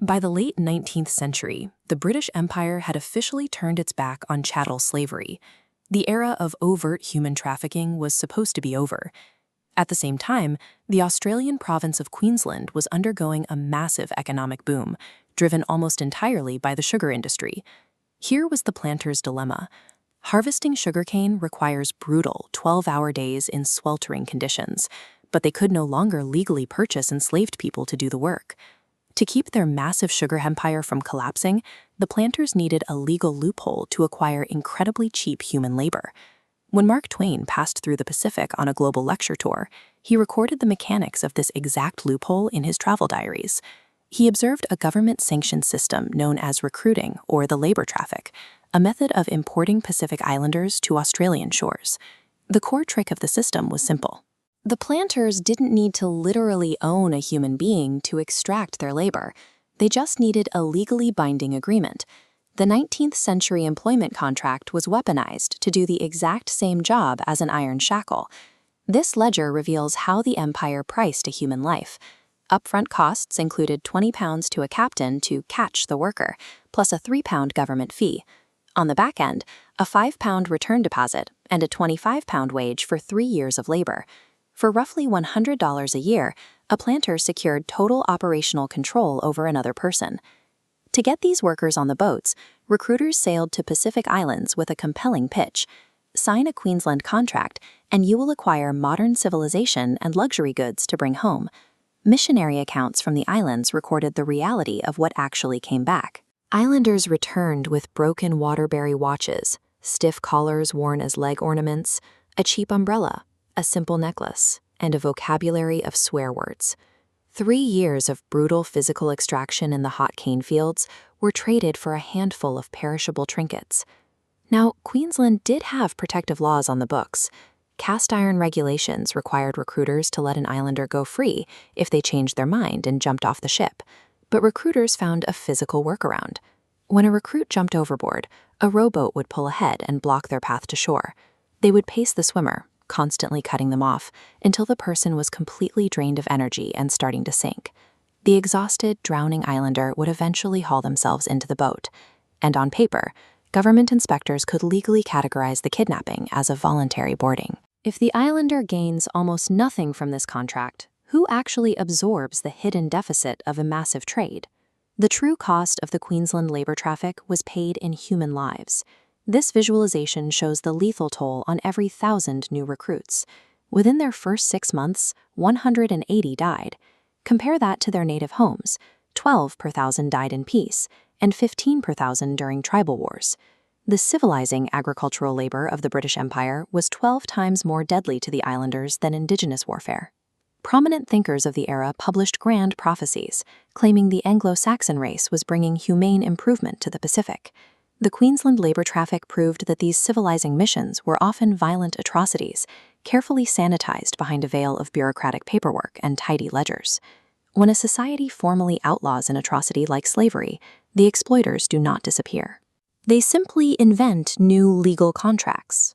By the late 19th century, the British Empire had officially turned its back on chattel slavery. The era of overt human trafficking was supposed to be over. At the same time, the Australian province of Queensland was undergoing a massive economic boom, driven almost entirely by the sugar industry. Here was the planter's dilemma. Harvesting sugarcane requires brutal 12-hour days in sweltering conditions, but they could no longer legally purchase enslaved people to do the work. To keep their massive sugar empire from collapsing, the planters needed a legal loophole to acquire incredibly cheap human labor. When Mark Twain passed through the Pacific on a global lecture tour, he recorded the mechanics of this exact loophole in his travel diaries. He observed a government-sanctioned system known as recruiting, or the labor traffic, a method of importing Pacific Islanders to Australian shores. The core trick of the system was simple. The planters didn't need to literally own a human being to extract their labor. They just needed a legally binding agreement. The 19th century employment contract was weaponized to do the exact same job as an iron shackle. This ledger reveals how the empire priced a human life. Upfront costs included £20 to a captain to catch the worker, plus a £3 government fee. On the back end, a £5 return deposit and a £25 wage for 3 years of labor. For roughly $100 a year, a planter secured total operational control over another person. To get these workers on the boats, recruiters sailed to Pacific Islands with a compelling pitch. Sign a Queensland contract, and you will acquire modern civilization and luxury goods to bring home. Missionary accounts from the islands recorded the reality of what actually came back. Islanders returned with broken Waterbury watches, stiff collars worn as leg ornaments, a cheap umbrella, a simple necklace, and a vocabulary of swear words. 3 years of brutal physical extraction in the hot cane fields were traded for a handful of perishable trinkets. Now, Queensland did have protective laws on the books. Cast iron regulations required recruiters to let an islander go free if they changed their mind and jumped off the ship. But recruiters found a physical workaround. When a recruit jumped overboard, a rowboat would pull ahead and block their path to shore. They would pace the swimmer, constantly cutting them off, until the person was completely drained of energy and starting to sink. The exhausted, drowning islander would eventually haul themselves into the boat. And on paper, government inspectors could legally categorize the kidnapping as a voluntary boarding. If the islander gains almost nothing from this contract, who actually absorbs the hidden deficit of a massive trade? The true cost of the Queensland labor traffic was paid in human lives. This visualization shows the lethal toll on every 1,000 new recruits. Within their first 6 months, 180 died. Compare that to their native homes. 12 per 1,000 died in peace, and 15 per 1,000 during tribal wars. The civilizing agricultural labor of the British Empire was 12 times more deadly to the islanders than indigenous warfare. Prominent thinkers of the era published grand prophecies, claiming the Anglo-Saxon race was bringing humane improvement to the Pacific. The Queensland labor traffic proved that these civilizing missions were often violent atrocities, carefully sanitized behind a veil of bureaucratic paperwork and tidy ledgers. When a society formally outlaws an atrocity like slavery, the exploiters do not disappear. They simply invent new legal contracts.